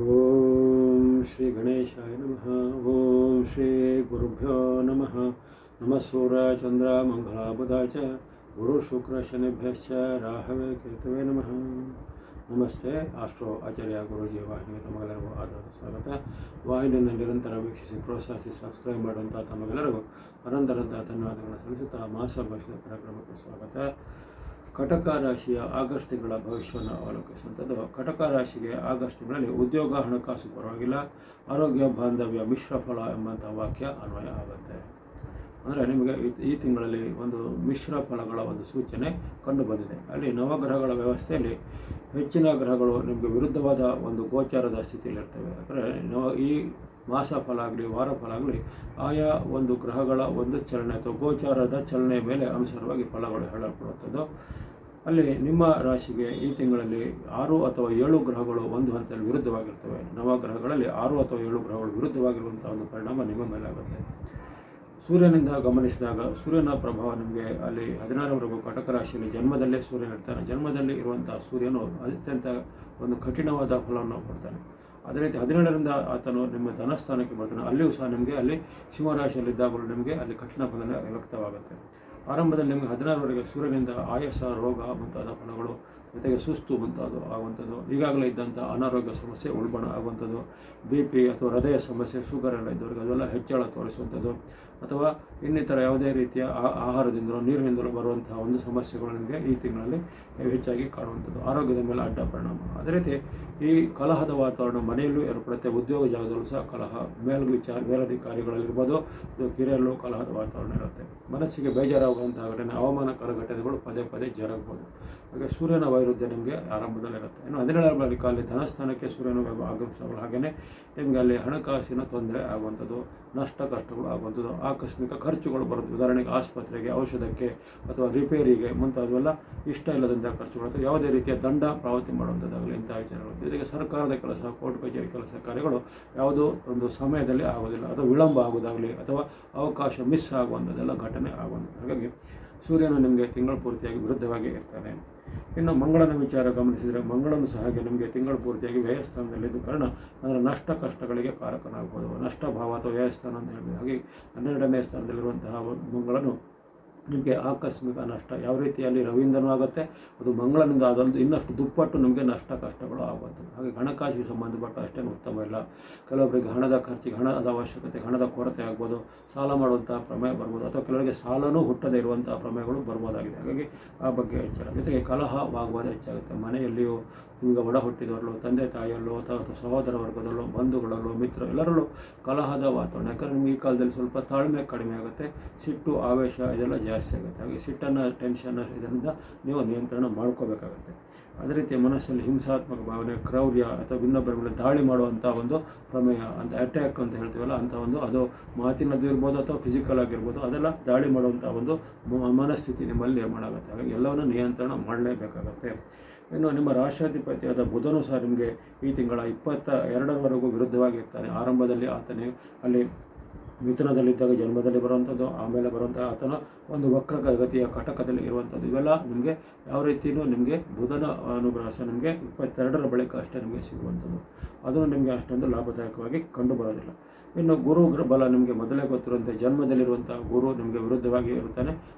ಓಂ ಶ್ರೀ ಗಣೇಶಾಯ ನಮಃ. ಓಂ ಶ್ರೀ ಗುರುಭ್ಯೋ ನಮಃ. ನಮಃ ಸೂರ್ಯ ಚಂದ್ರ ಮಂಗಳ ಬುಧ ಚ ಗುರು ಶುಕ್ರ ಶನಿಭ್ಯಶ್ಚ ರಾಹವೇ ಕೇತವೇ ನಮಃ. ನಮಸ್ತೆ. ಆಸ್ಟ್ರೋ ಆಚಾರ್ಯ ಗುರುಜಿ ವಾಹಿನಿಗೆ ತಮಗೆಲ್ಲರಿಗೂ ಆಧಾರದ ಸ್ವಾಗತ. ವಾಹಿನಿಯನ್ನು ನಿರಂತರ ವೀಕ್ಷಿಸಿ ಪ್ರೋತ್ಸಾಹಿಸಿ ಸಬ್ಸ್ಕ್ರೈಬ್ ಮಾಡುವಂಥ ತಮಗೆಲ್ಲರಿಗೂ ಅನಂತರಂತ ಧನ್ಯವಾದಗಳನ್ನು ಸಲ್ಲಿಸುತ್ತಾ ಮಾಸ ಭಾಷೆಯ ಕಾರ್ಯಕ್ರಮಕ್ಕೆ ಸ್ವಾಗತ. ಕಟಕ ರಾಶಿಯ ಆಗಸ್ಟ್ ತಿಂಗಳ ಭವಿಷ್ಯವನ್ನು ಅವಲೋಕಿಸುವಂಥದ್ದು. ಕಟಕ ರಾಶಿಗೆ ಆಗಸ್ಟ್ ತಿಂಗಳಲ್ಲಿ ಉದ್ಯೋಗ, ಹಣಕಾಸು ಪರವಾಗಿಲ್ಲ, ಆರೋಗ್ಯ, ಬಾಂಧವ್ಯ, ಮಿಶ್ರ ಫಲ ಎಂಬಂಥ ವಾಕ್ಯ ಅನ್ವಯ ಆಗುತ್ತೆ. ಅಂದರೆ ನಿಮಗೆ ಈ ತಿಂಗಳಲ್ಲಿ ಒಂದು ಮಿಶ್ರ ಫಲಗಳ ಒಂದು ಸೂಚನೆ ಕಂಡು ಬಂದಿದೆ. ಅಲ್ಲಿ ನವಗ್ರಹಗಳ ವ್ಯವಸ್ಥೆಯಲ್ಲಿ ಹೆಚ್ಚಿನ ಗ್ರಹಗಳು ನಿಮಗೆ ವಿರುದ್ಧವಾದ ಒಂದು ಗೋಚಾರದ ಸ್ಥಿತಿಯಲ್ಲಿರ್ತವೆ. ಅಂದರೆ ಈ ಮಾಸ ಫಲ ಆಗಲಿ ವಾರ ಫಲ ಆಗಲಿ ಆಯಾ ಒಂದು ಗ್ರಹಗಳ ಒಂದು ಚಲನೆ ಅಥವಾ ಗೋಚಾರದ ಚಲನೆಯ ಮೇಲೆ ಅನುಸಾರವಾಗಿ ಫಲಗಳು ಹೇಳಲ್ಪಡುವಂಥದ್ದು. ಅಲ್ಲಿ ನಿಮ್ಮ ರಾಶಿಗೆ ಈ ತಿಂಗಳಲ್ಲಿ 6 ಅಥವಾ 7 ಗ್ರಹಗಳು ಒಂದು ಹಂತದಲ್ಲಿ ವಿರುದ್ಧವಾಗಿರ್ತವೆ. ನವಗ್ರಹಗಳಲ್ಲಿ 6 ಅಥವಾ 7 ಗ್ರಹಗಳು ವಿರುದ್ಧವಾಗಿರುವಂಥ ಒಂದು ಪರಿಣಾಮ ನಿಮ್ಮ ಮೇಲೆ ಆಗುತ್ತೆ. ಸೂರ್ಯನಿಂದ ಗಮನಿಸಿದಾಗ ಸೂರ್ಯನ ಪ್ರಭಾವ ನಿಮಗೆ ಅಲ್ಲಿ 16ರವರೆಗೂ ಕಟಕ ರಾಶಿಯಲ್ಲಿ ಜನ್ಮದಲ್ಲೇ ಸೂರ್ಯನ ಇರ್ತಾನೆ. ಜನ್ಮದಲ್ಲಿ ಇರುವಂಥ ಸೂರ್ಯನು ಅತ್ಯಂತ ಒಂದು ಕಠಿಣವಾದ ಫಲವನ್ನು ಕೊಡ್ತಾನೆ. ಅದೇ ರೀತಿ 17ರಿಂದ ಆತನು ನಿಮ್ಮ ಧನಸ್ಥಾನಕ್ಕೆ ಬರ್ತಾನೆ. ಅಲ್ಲಿಯೂ ಸಹ ನಿಮಗೆ ಅಲ್ಲಿ ಸಿಂಹರಾಶಿಯಲ್ಲಿದ್ದಾಗಲೂ ನಿಮಗೆ ಅಲ್ಲಿ ಕಠಿಣ ಫಲನೇ ವ್ಯಕ್ತವಾಗುತ್ತೆ. ಆರಂಭದಲ್ಲಿ ನಿಮಗೆ 16ರವರೆಗೆ ಸೂರ್ಯನಿಂದ ಆಯಾಸ, ರೋಗ ಮುಂತಾದ ಫಲಗಳು, ಜೊತೆಗೆ ಸುಸ್ತು ಮುಂತಾದವು ಆಗುವಂಥದ್ದು. ಈಗಾಗಲೇ ಇದ್ದಂಥ ಅನಾರೋಗ್ಯ ಸಮಸ್ಯೆ ಉಲ್ಬಣ ಆಗುವಂಥದ್ದು, BP ಅಥವಾ ಹೃದಯ ಸಮಸ್ಯೆ, ಶುಗರ್ ಎಲ್ಲ ಇದ್ದವರಿಗೆ ಅದೆಲ್ಲ ಹೆಚ್ಚಳ ತೋರಿಸುವಂಥದ್ದು, ಅಥವಾ ಇನ್ನಿತರ ಯಾವುದೇ ರೀತಿಯ ಆಹಾರದಿಂದಲೋ ನೀರಿನಿಂದಲೋ ಬರುವಂತಹ ಒಂದು ಸಮಸ್ಯೆಗಳು ನಿಮಗೆ ಈ ತಿಂಗಳಲ್ಲಿ ಹೆಚ್ಚಾಗಿ ಕಾಣುವಂಥದ್ದು. ಆರೋಗ್ಯದ ಮೇಲೆ ಅಡ್ಡ ಪರಿಣಾಮ. ಅದೇ ರೀತಿ ಈ ಕಲಹದ ವಾತಾವರಣ ಮನೆಯಲ್ಲೂ ಏರ್ಪಡುತ್ತೆ. ಉದ್ಯೋಗ ಜಾಗದಲ್ಲೂ ಸಹ ಕಲಹ, ಮೇಲಧಿಕಾರಿಗಳಲ್ಲಿರ್ಬೋದು, ಕಿರಿಯಲ್ಲೂ ಕಲಹದ ವಾತಾವರಣ ಇರುತ್ತೆ. ಮನಸ್ಸಿಗೆ ಬೇಜಾರಾಗುವಂತಹ ಘಟನೆ, ಅವಮಾನಕರ ಘಟನೆಗಳು ಪದೇ ಪದೇ ಜರುಗಬಹುದು. ಹಾಗೆ ಸೂರ್ಯನ ವೈರುಧ್ಯ ನಿಮಗೆ ಆರಂಭದಲ್ಲಿರುತ್ತೆ. ಇನ್ನು 17ರ ಬಳಿಕ ಅಲ್ಲಿ ಧನಸ್ಥಾನಕ್ಕೆ ಸೂರ್ಯನ ಆಗಮಿಸಲು, ಹಾಗೆಯೇ ನಿಮಗೆ ಅಲ್ಲಿ ಹಣಕಾಸಿನ ತೊಂದರೆ ಆಗುವಂಥದ್ದು, ನಷ್ಟ ಕಷ್ಟಗಳು ಆಗುವಂಥದ್ದು, ಆಕಸ್ಮಿಕ ಖರ್ಚುಗಳು ಬರುತ್ತೆ. ಉದಾಹರಣೆಗೆ ಆಸ್ಪತ್ರೆಗೆ, ಔಷಧಕ್ಕೆ ಅಥವಾ ರಿಪೇರಿಗೆ ಮುಂತಾದವೆಲ್ಲ ಇಷ್ಟ ಇಲ್ಲದಂಥ ಖರ್ಚುಗಳು, ಅಥವಾ ಯಾವುದೇ ರೀತಿಯ ದಂಡ ಪಾವತಿ ಮಾಡುವಂಥದ್ದಾಗಲಿ ಇಂಥ ವಿಚಾರಗಳು. ಜೊತೆಗೆ ಸರ್ಕಾರದ ಕೆಲಸ, ಕೋರ್ಟ್ ಕಚೇರಿ ಕೆಲಸ ಕಾರ್ಯಗಳು ಯಾವುದೋ ಒಂದು ಸಮಯದಲ್ಲಿ ಆಗೋದಿಲ್ಲ, ಅಥವಾ ವಿಳಂಬ ಆಗೋದಾಗಲಿ ಅಥವಾ ಅವಕಾಶ ಮಿಸ್ ಆಗುವಂಥದ್ದೆಲ್ಲ ಘಟನೆ ಆಗುವಂಥದ್ದು. ಹಾಗಾಗಿ ಸೂರ್ಯನು ನಿಮಗೆ ತಿಂಗಳ ಪೂರ್ತಿಯಾಗಿ ವಿರುದ್ಧವಾಗಿ ಇರ್ತಾನೆ. ಇನ್ನು ಮಂಗಳನ ವಿಚಾರ ಗಮನಿಸಿದರೆ ಮಂಗಳನು ಸಹ ಹಾಗೆ ನಿಮಗೆ ತಿಂಗಳ ಪೂರ್ತಿಯಾಗಿ ವ್ಯಯಸ್ಥಾನದಲ್ಲಿದ್ದ ಕಾರಣ ಅದರ ನಷ್ಟ ಕಷ್ಟಗಳಿಗೆ ಕಾರಕನಾಗ್ಬೋದು. ನಷ್ಟ ಭಾವ ಅಥವಾ ವ್ಯಯಸ್ಥಾನ ಅಂತ ಹೇಳ್ಬೋದು. ಹಾಗೆ 12ನೇ ಸ್ಥಾನದಲ್ಲಿರುವಂತಹ ಮಂಗಳನು ನಿಮಗೆ ಆಕಸ್ಮಿಕ ನಷ್ಟ ಯಾವ ರೀತಿಯಲ್ಲಿ ರವಿಯಿಂದನೂ ಆಗುತ್ತೆ, ಅದು ಮಂಗಳನಿಂದ ಆದಂದು ಇನ್ನಷ್ಟು ದುಪ್ಪಟ್ಟು ನಿಮಗೆ ನಷ್ಟ ಕಷ್ಟಗಳು ಆಗುವಂಥದ್ದು. ಹಾಗೆ ಹಣಕಾಸಿಗೆ ಸಂಬಂಧಪಟ್ಟ ಅಷ್ಟೇನು ಉತ್ತಮ ಇಲ್ಲ. ಕೆಲವೊಬ್ಬರಿಗೆ ಹಣದ ಖರ್ಚಿಗೆ, ಹಣದ ಅವಶ್ಯಕತೆ, ಹಣದ ಕೊರತೆ ಆಗ್ಬೋದು, ಸಾಲ ಮಾಡುವಂಥ ಪ್ರಮೇಯ ಬರ್ಬೋದು, ಅಥವಾ ಕೆಲವರಿಗೆ ಸಾಲನೂ ಹುಟ್ಟದೇ ಇರುವಂಥ ಪ್ರಮೇಯಗಳು ಬರ್ಬೋದಾಗಿದೆ. ಹಾಗಾಗಿ ಆ ಬಗ್ಗೆ ಎಚ್ಚರ. ಜೊತೆಗೆ ಕಲಹವಾಗುವುದು ಹೆಚ್ಚಾಗುತ್ತೆ. ಮನೆಯಲ್ಲಿಯೂ ನಿಮಗೆ ಒಡ ಹುಟ್ಟಿದವರಲ್ಲೋ, ತಂದೆ ತಾಯಿಯಲ್ಲೋ, ಅಥವಾ ಸಹೋದರ ವರ್ಗದಲ್ಲೋ, ಬಂಧುಗಳಲ್ಲೋ, ಮಿತ್ರ ಎಲ್ಲರಲ್ಲೂ ಕಲಹದ ವಾತಾವರಣ. ಯಾಕಂದರೆ ನಿಮಗೆ ಈ ಕಾಲದಲ್ಲಿ ಸ್ವಲ್ಪ ತಾಳ್ಮೆ ಕಡಿಮೆ ಆಗುತ್ತೆ, ಸಿಟ್ಟು, ಆವೇಶ ಇದೆಲ್ಲ ಜಾಸ್ತಿ ಆಗುತ್ತೆ. ಹಾಗೆ ಸಿಟ್ಟನ್ನು, ಟೆನ್ಷನ್ ಇದರಿಂದ ನೀವು ನಿಯಂತ್ರಣ ಮಾಡ್ಕೋಬೇಕಾಗುತ್ತೆ. ಅದೇ ರೀತಿ ಮನಸ್ಸಲ್ಲಿ ಹಿಂಸಾತ್ಮಕ ಭಾವನೆ, ಕ್ರೌರ್ಯ ಅಥವಾ ಇನ್ನೊಬ್ಬರ ಮೇಲೆ ದಾಳಿ ಮಾಡುವಂಥ ಒಂದು ಪ್ರಮೇಯ ಅಂತ ಅಟ್ಯಾಕ್ ಅಂತ ಹೇಳ್ತೀವಲ್ಲ, ಅಂಥ ಒಂದು ಅದು ಮಾತಿನದ್ದು ಇರ್ಬೋದು ಅಥವಾ ಫಿಸಿಕಲ್ ಆಗಿರ್ಬೋದು, ಅದೆಲ್ಲ ದಾಳಿ ಮಾಡುವಂಥ ಒಂದು ಮನಸ್ಥಿತಿ ನಿಮ್ಮಲ್ಲಿ ನಿರ್ಮಾಣ ಆಗುತ್ತೆ. ಹಾಗಾಗಿ ಎಲ್ಲವನ್ನು ನಿಯಂತ್ರಣ ಮಾಡಲೇಬೇಕಾಗತ್ತೆ. ಇನ್ನು ನಿಮ್ಮ ರಾಷ್ಟ್ರಾಧಿಪತಿಯಾದ ಬುಧನು ಸಹ ನಿಮಗೆ ಈ ತಿಂಗಳ 22ರವರೆಗೂ ವಿರುದ್ಧವಾಗಿರ್ತಾನೆ. ಆರಂಭದಲ್ಲಿ ಆತನೇ ಅಲ್ಲಿ ಮಿಥುನದಲ್ಲಿದ್ದಾಗ ಜನ್ಮದಲ್ಲಿ ಬರುವಂಥದ್ದು, ಆಮೇಲೆ ಬರುವಂಥ ಆತನ ಒಂದು ವಕ್ರಗತಿಯ ಕಟಕದಲ್ಲಿ ಇರುವಂಥದ್ದು, ಇವೆಲ್ಲ ನಿಮಗೆ ಯಾವ ರೀತಿಯೂ ನಿಮಗೆ ಬುಧನ ಅನುಗ್ರಹ ಸಹ ನಿಮಗೆ 22ರ ಬಳಿಕ ಅಷ್ಟೇ ನಿಮಗೆ ಸಿಗುವಂಥದ್ದು. ಅದನ್ನು ನಿಮಗೆ ಅಷ್ಟೊಂದು ಲಾಭದಾಯಕವಾಗಿ ಕಂಡು ಬರೋದಿಲ್ಲ. ಇನ್ನು ಗುರು ಬಲ ನಿಮಗೆ ಮೊದಲೇ ಗೊತ್ತಿರುವಂತೆ ಜನ್ಮದಲ್ಲಿರುವಂಥ ಗುರು ನಿಮಗೆ ವಿರುದ್ಧವಾಗಿ ಇರುತ್ತಾನೆ.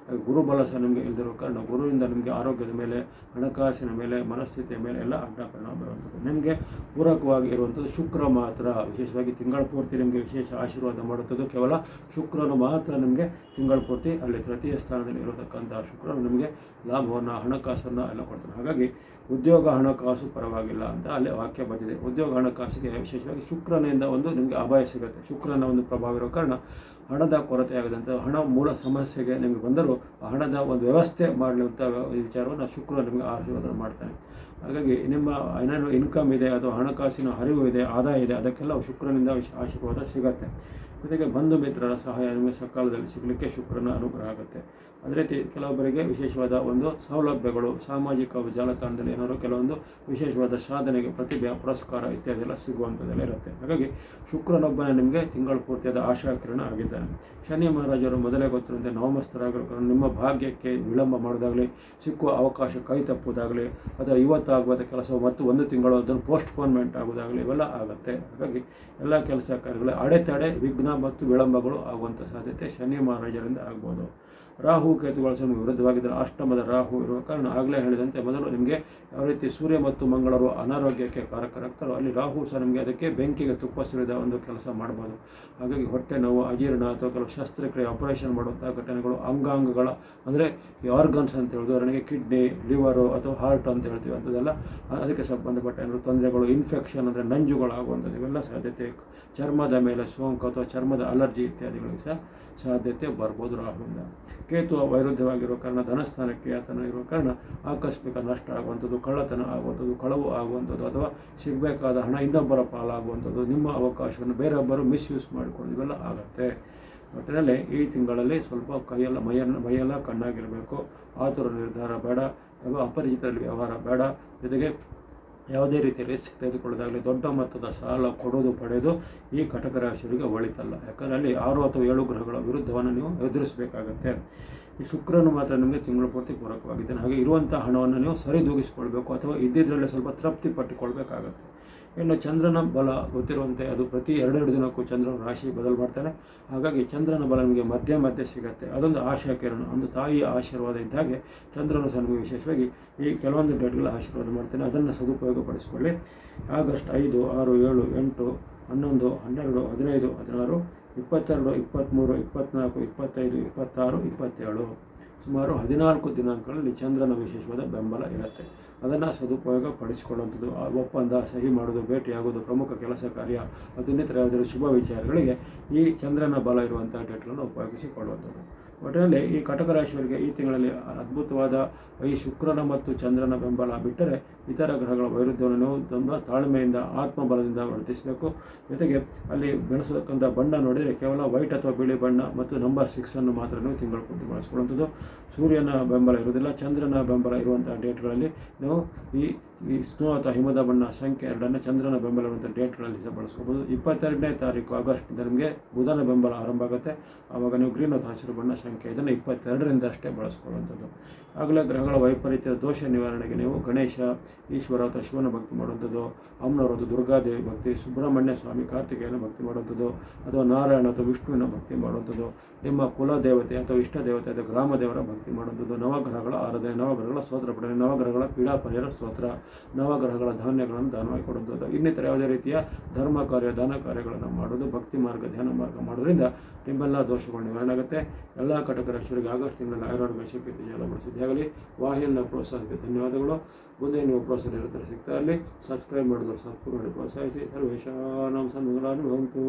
ಗುರು ಬಲ ಸಹ ನಿಮಗೆ ಇಲ್ಲದಿರುವ ಕಾರಣ ಗುರುವಿಂದ ನಿಮಗೆ ಆರೋಗ್ಯದ ಮೇಲೆ, ಹಣಕಾಸಿನ ಮೇಲೆ, ಮನಸ್ಥಿತಿಯ ಮೇಲೆ ಎಲ್ಲ ಅಡ್ಡ ಪರಿಣಾಮ ಬರುವಂಥದ್ದು. ನಿಮಗೆ ಪೂರಕವಾಗಿ ಇರುವಂಥದ್ದು ಶುಕ್ರ ಮಾತ್ರ. ವಿಶೇಷವಾಗಿ ತಿಂಗಳ ಪೂರ್ತಿ ನಿಮಗೆ ವಿಶೇಷ ಆಶೀರ್ವಾದ ಮಾಡುತ್ತದೆ ಕೇವಲ ಶುಕ್ರನು ಮಾತ್ರ. ನಿಮಗೆ ತಿಂಗಳ ಪೂರ್ತಿ ಅಲ್ಲಿ ತೃತೀಯ ಸ್ಥಾನದಲ್ಲಿ ಇರತಕ್ಕಂಥ ಶುಕ್ರನು ನಿಮಗೆ ಲಾಭವನ್ನು, ಹಣಕಾಸನ್ನು ಎಲ್ಲ ಕೊಡ್ತಾನೆ. ಹಾಗಾಗಿ ಉದ್ಯೋಗ, ಹಣಕಾಸು ಪರವಾಗಿಲ್ಲ ಅಂತ ಅಲ್ಲಿ ವಾಕ್ಯ ಬಂದಿದೆ. ಉದ್ಯೋಗ, ಹಣಕಾಸಿಗೆ ವಿಶೇಷವಾಗಿ ಶುಕ್ರನಿಂದ ಒಂದು ನಿಮಗೆ ಅಭಯ ಸಿಗುತ್ತೆ. ಶುಕ್ರನ ಒಂದು ಪ್ರಭಾವ ಇರೋ ಕಾರಣ ಹಣದ ಕೊರತೆ ಆಗದಂಥ, ಹಣ ಮೂಲ ಸಮಸ್ಯೆಗೆ ನಿಮಗೆ ಬಂದರೂ ಹಣದ ಒಂದು ವ್ಯವಸ್ಥೆ ಮಾಡುವಂಥ ವಿಚಾರವನ್ನು ಶುಕ್ರ ನಿಮಗೆ ಆಶೀರ್ವಾದ ಮಾಡ್ತಾನೆ. ಹಾಗಾಗಿ ನಿಮ್ಮ ಏನೇನು ಇನ್ಕಮ್ ಇದೆ ಅಥವಾ ಹಣಕಾಸಿನ ಹರಿವು ಇದೆ, ಆದಾಯ ಇದೆ, ಅದಕ್ಕೆಲ್ಲ ಶುಕ್ರನಿಂದ ಆಶೀರ್ವಾದ ಸಿಗುತ್ತೆ. ಜೊತೆಗೆ ಬಂಧು ಮಿತ್ರರ ಸಹಾಯ ನಿಮಗೆ ಸಕಾಲದಲ್ಲಿ ಸಿಗಲಿಕ್ಕೆ ಶುಕ್ರನ ಅನುಗ್ರಹ ಆಗುತ್ತೆ. ಅದೇ ರೀತಿ ಕೆಲವೊಬ್ಬರಿಗೆ ವಿಶೇಷವಾದ ಒಂದು ಸೌಲಭ್ಯಗಳು, ಸಾಮಾಜಿಕ ಜಾಲತಾಣದಲ್ಲಿ ಏನಾದರೂ ಕೆಲವೊಂದು ವಿಶೇಷವಾದ ಸಾಧನೆಗೆ ಪ್ರತಿಭೆ, ಪುರಸ್ಕಾರ ಇತ್ಯಾದಿ ಎಲ್ಲ ಸಿಗುವಂಥದ್ದೆಲ್ಲ ಇರುತ್ತೆ. ಹಾಗಾಗಿ ಶುಕ್ರನೊಬ್ಬನೇ ನಿಮಗೆ ತಿಂಗಳು ಪೂರ್ತಿಯಾದ ಆಶಾಕಿರಣ ಆಗಿದ್ದಾನೆ. ಶನಿ ಮಹಾರಾಜರು ಮೊದಲೇ ಗೊತ್ತಿರುವಂತೆ ನವಮಸ್ಥರಾಗಿರೋ ನಿಮ್ಮ ಭಾಗ್ಯಕ್ಕೆ ವಿಳಂಬ ಮಾಡೋದಾಗಲಿ, ಸಿಕ್ಕುವ ಅವಕಾಶ ಕೈ ತಪ್ಪುವುದಾಗಲಿ, ಅಥವಾ ಇವತ್ತಾಗುವಂಥ ಕೆಲಸ ಮತ್ತು ಒಂದು ತಿಂಗಳು ಅದನ್ನು ಪೋಸ್ಟ್ಪೋನ್ಮೆಂಟ್ ಆಗೋದಾಗಲಿ ಇವೆಲ್ಲ ಆಗುತ್ತೆ. ಹಾಗಾಗಿ ಎಲ್ಲ ಕೆಲಸ ಕಾರ್ಯಗಳು ಅಡೆತಡೆ, ವಿಘ್ನ ಮತ್ತು ವಿಳಂಬಗಳು ಆಗುವಂಥ ಸಾಧ್ಯತೆ ಶನಿ ಮಹಾರಾಜರಿಂದ ಆಗ್ಬೋದು. ರಾಹು ಕೇತುಗಳ ನಿಮಗೆ ವಿರುದ್ಧವಾಗಿದ್ದರೆ ಅಷ್ಟಮದ ರಾಹು ಇರುವ ಕಾರಣ ಆಗಲೇ ಹೇಳಿದಂತೆ ಮೊದಲು ನಿಮಗೆ ಯಾವ ರೀತಿ ಸೂರ್ಯ ಮತ್ತು ಮಂಗಳರು ಅನಾರೋಗ್ಯಕ್ಕೆ ಕಾರಕರಾಗ್ತಾರೋ ಅಲ್ಲಿ ರಾಹು ಸಹ ನಿಮಗೆ ಅದಕ್ಕೆ ಬೆಂಕಿಗೆ ತುಪ್ಪ ಸುರಿದ ಒಂದು ಕೆಲಸ ಮಾಡ್ಬೋದು. ಹಾಗಾಗಿ ಹೊಟ್ಟೆ ನೋವು, ಅಜೀರ್ಣ ಅಥವಾ ಕೆಲವು ಶಸ್ತ್ರಕ್ರಿಯೆ ಆಪರೇಷನ್ ಮಾಡುವಂಥ ಘಟನೆಗಳು, ಅಂಗಾಂಗಗಳ ಅಂದರೆ ಈ ಆರ್ಗನ್ಸ್ ಅಂತ ಹೇಳೋದು, ಉದಾಹರಣೆಗೆ ಕಿಡ್ನಿ, ಲಿವರು ಅಥವಾ ಹಾರ್ಟ್ ಅಂತ ಹೇಳ್ತೀವಿ, ಅಂಥದ್ದೆಲ್ಲ ಅದಕ್ಕೆ ಸಂಬಂಧಪಟ್ಟ ಏನಾದರೂ ತೊಂದರೆಗಳು, ಇನ್ಫೆಕ್ಷನ್ ಅಂದರೆ ನಂಜುಗಳಾಗುವಂಥದ್ದು ಇವೆಲ್ಲ ಸಾಧ್ಯತೆ, ಚರ್ಮದ ಮೇಲೆ ಸೋಂಕು ಅಥವಾ ಚರ್ಮದ ಅಲರ್ಜಿ ಇತ್ಯಾದಿಗಳಿಗೆ ಸಹ ಸಾಧ್ಯತೆ ಬರ್ಬೋದು ರಾಹುವಿಂದ. ಕೇತು ವೈರುಧ್ಯವಾಗಿರುವ ಕಾರಣ ಧನಸ್ಥಾನಕ್ಕೆ ಆತನ ಇರುವ ಕಾರಣ ಆಕಸ್ಮಿಕ ನಷ್ಟ ಆಗುವಂಥದ್ದು, ಕಳ್ಳತನ ಆಗುವಂಥದ್ದು, ಕಳವು ಆಗುವಂಥದ್ದು, ಅಥವಾ ಸಿಗಬೇಕಾದ ಹಣ ಇನ್ನೊಬ್ಬರ ಪಾಲಾಗುವಂಥದ್ದು, ನಿಮ್ಮ ಅವಕಾಶವನ್ನು ಬೇರೊಬ್ಬರು ಮಿಸ್ಯೂಸ್ ಮಾಡಿಕೊಂಡು ಇವೆಲ್ಲ ಆಗುತ್ತೆ. ಒಟ್ಟಿನಲ್ಲಿ ಈ ತಿಂಗಳಲ್ಲಿ ಸ್ವಲ್ಪ ಮೈಯೆಲ್ಲ ಕಣ್ಣಾಗಿರಬೇಕು. ಆತುರ ನಿರ್ಧಾರ ಬೇಡ, ಅಪರಿಚಿತರಲ್ಲಿ ವ್ಯವಹಾರ ಬೇಡ. ಜೊತೆಗೆ ಯಾವುದೇ ರೀತಿಯ ರಿಸ್ಕ್ ತೆಗೆದುಕೊಳ್ಳೋದಾಗಲಿ, ದೊಡ್ಡ ಮೊತ್ತದ ಸಾಲ ಕೊಡೋದು ಪಡೆದು ಈ ಕಟಕ ರಾಶಿಯವರಿಗೆ ಒಳಿತಲ್ಲ. ಯಾಕಂದರೆ ಅಲ್ಲಿ 6 ಅಥವಾ 7 ಗ್ರಹಗಳ ವಿರುದ್ಧವನ್ನು ನೀವು ಎದುರಿಸಬೇಕಾಗತ್ತೆ. ಈ ಶುಕ್ರನು ಮಾತ್ರ ನಿಮಗೆ ತಿಂಗಳು ಪೂರ್ತಿ ಪೂರಕವಾಗಿದ್ದಾನೆ. ಹಾಗೆ ಇರುವಂಥ ಹಣವನ್ನು ನೀವು ಸರಿದೂಗಿಸ್ಕೊಳ್ಬೇಕು ಅಥವಾ ಇದ್ದಿದ್ದರಲ್ಲೇ ಸ್ವಲ್ಪ ತೃಪ್ತಿ ಪಟ್ಟುಕೊಳ್ಬೇಕಾಗತ್ತೆ. ಇನ್ನು ಚಂದ್ರನ ಬಲ ಗೊತ್ತಿರುವಂತೆ ಅದು ಪ್ರತಿ 2 ದಿನಕ್ಕೂ ಚಂದ್ರನ ರಾಶಿ ಬದಲು ಮಾಡ್ತಾನೆ. ಹಾಗಾಗಿ ಚಂದ್ರನ ಬಲ ನಿಮಗೆ ಮಧ್ಯೆ ಸಿಗುತ್ತೆ. ಅದೊಂದು ಆಶಾಕಿರಣ, ಒಂದು ತಾಯಿಯ ಆಶೀರ್ವಾದ ಇದ್ದಾಗೆ ಚಂದ್ರನು ಸಹ ನಿಮಗೆ ವಿಶೇಷವಾಗಿ ಈ ಕೆಲವೊಂದು ಡೇಟ್ಗಳ ಆಶೀರ್ವಾದ ಮಾಡ್ತಾನೆ. ಅದನ್ನು ಸದುಪಯೋಗಪಡಿಸಿಕೊಳ್ಳಿ. ಆಗಸ್ಟ್ 5, 6, 7, 8, 11, 12, 15, 16, 22, 23, 24, 25, 26, 27 ಸುಮಾರು 14 ದಿನಾಂಕಗಳಲ್ಲಿ ಚಂದ್ರನ ವಿಶೇಷವಾದ ಬೆಂಬಲ ಇರುತ್ತೆ. ಅದನ್ನು ಸದುಪಯೋಗ ಪಡಿಸಿಕೊಳ್ಳುವಂಥದ್ದು, ಒಪ್ಪಂದ, ಸಹಿ ಮಾಡೋದು, ಭೇಟಿಯಾಗೋದು, ಪ್ರಮುಖ ಕೆಲಸ ಕಾರ್ಯ ಮತ್ತು ಇನ್ನಿತರ ಯಾವುದಾದ್ರೂ ಶುಭ ವಿಚಾರಗಳಿಗೆ ಈ ಚಂದ್ರನ ಬಲ ಇರುವಂಥ ಡೇಟ್ಗಳನ್ನು ಉಪಯೋಗಿಸಿಕೊಳ್ಳುವಂಥದ್ದು. ಒಟ್ಟಿನಲ್ಲಿ ಈ ಕಟಕ ರಾಶಿಯವರಿಗೆ ಈ ತಿಂಗಳಲ್ಲಿ ಅದ್ಭುತವಾದ ಈ ಶುಕ್ರನ ಮತ್ತು ಚಂದ್ರನ ಬೆಂಬಲ ಬಿಟ್ಟರೆ ಇತರ ಗ್ರಹಗಳ ವೈರುಧ್ಯವನ್ನು ನೀವು ತುಂಬ ತಾಳ್ಮೆಯಿಂದ, ಆತ್ಮಬಲದಿಂದ ವರ್ತಿಸಬೇಕು. ಜೊತೆಗೆ ಅಲ್ಲಿ ಬೆಳೆಸತಕ್ಕಂಥ ಬಣ್ಣ ನೋಡಿದರೆ ಕೇವಲ ವೈಟ್ ಅಥವಾ ಬಿಳಿ ಬಣ್ಣ ಮತ್ತು ನಂಬರ್ 6 ಮಾತ್ರ ನೀವು ತಿಂಗಳು ಪೂರ್ತಿ ಬಳಸ್ಕೊಳ್ಳುವಂಥದ್ದು. ಸೂರ್ಯನ ಬೆಂಬಲ ಇರುವುದಿಲ್ಲ. ಚಂದ್ರನ ಬೆಂಬಲ ಇರುವಂಥ ಡೇಟ್ಗಳಲ್ಲಿ ನೀವು ಈ ಸ್ನೋ ಅಥವಾ ಹಿಮದ ಬಣ್ಣ ಸಂಖ್ಯೆ 2 ಚಂದ್ರನ ಬೆಂಬಲ ಇರುವಂಥ ಡೇಟ್ಗಳಲ್ಲಿ ಸಹ ಬಳಸ್ಕೋಬೋದು. 22ನೇ ತಾರೀಕು ಆಗಸ್ಟ್ನಿಂದ ನಿಮಗೆ ಬುಧನ ಬೆಂಬಲ ಆರಂಭ ಆಗುತ್ತೆ. ಆವಾಗ ನೀವು ಗ್ರೀನ್ ಅಥವಾ ಹಸಿರು ಬಣ್ಣ ಸಂಖ್ಯೆ ಇದನ್ನು 22ರಿಂದ ಅಷ್ಟೇ ಬಳಸ್ಕೊಳ್ಳುವಂಥದ್ದು. ಆಗಲೇ ಗ್ರಹಗಳ ವೈಪರೀತ್ಯದ ದೋಷ ನಿವಾರಣೆಗೆ ನೀವು ಗಣೇಶ, ಈಶ್ವರ ಅಥವಾ ಶಿವನ ಭಕ್ತಿ ಮಾಡುವಂಥದ್ದು, ಅಮ್ಮನವರದ್ದು ದುರ್ಗಾದೇವಿ ಭಕ್ತಿ, ಸುಬ್ರಹ್ಮಣ್ಯ ಸ್ವಾಮಿ, ಕಾರ್ತಿಕೇಯನ ಭಕ್ತಿ ಮಾಡುವಂಥದ್ದು, ಅಥವಾ ನಾರಾಯಣ ಅಥವಾ ವಿಷ್ಣುವಿನ ಭಕ್ತಿ ಮಾಡುವಂಥದ್ದು, ನಿಮ್ಮ ಕುಲ ದೇವತೆ ಅಥವಾ ಇಷ್ಟ ದೇವತೆ ಅಥವಾ ಗ್ರಾಮ ದೇವರ ಭಕ್ತಿ ಮಾಡುವಂಥದ್ದು, ನವಗ್ರಹಗಳ ಆರಾಧನೆ, ನವಗ್ರಹಗಳ ಸ್ತೋತ್ರ ಪಠನೆ, ನವಗ್ರಹಗಳ ಪೀಡಾ ಪರಿಹಾರ ಸ್ತೋತ್ರ, ನವಗ್ರಹಗಳ ಧಾನ್ಯಗಳನ್ನು ದಾನವಾಗಿ ಕೊಡುವಂಥದ್ದು, ಇನ್ನಿತರ ಯಾವುದೇ ರೀತಿಯ ಧರ್ಮ ಕಾರ್ಯ, ದಾನ ಕಾರ್ಯಗಳನ್ನು ಮಾಡೋದು, ಭಕ್ತಿ ಮಾರ್ಗ, ಧ್ಯಾನ ಮಾರ್ಗ ಮಾಡೋದ್ರಿಂದ ನಿಮ್ಮೆಲ್ಲ ದೋಷಗಳು ನಿವಾರಣೆ ಆಗುತ್ತೆ. ಎಲ್ಲ ಕಟಕ ರಾಶಿಯವರಿಗೆ ಆಗಸ್ಟ್ ತಿಂಗಳಲ್ಲಿ ಆಯುರ್ವೇದ ಶಕ್ತಿ ಜಾಲ ಬಳಸಿದ್ದಾಗಲಿ. ವಾಹಿನಿಯ ಪ್ರೋತ್ಸಾಹಕ್ಕೆ ಧನ್ಯವಾದಗಳು. ಮುಂದೆ ನೀವು ಪ್ರೋತ್ಸಾಹ ನಿರಂತರ ಸಿಗ್ತಾ ಇರಲಿ. ಸಬ್ಸ್ಕ್ರೈಬ್ ಮಾಡಿದ್ರು ಸಬ್ಸ್ಕ್ರೈಬ್ ಮಾಡಿ ಪ್ರೋತ್ಸಾಹಿಸಿ. ಸರ್ವೇಶಾನಾಂ ಸನ್ಮಂಗಳಾನಿ ಭವಂತು.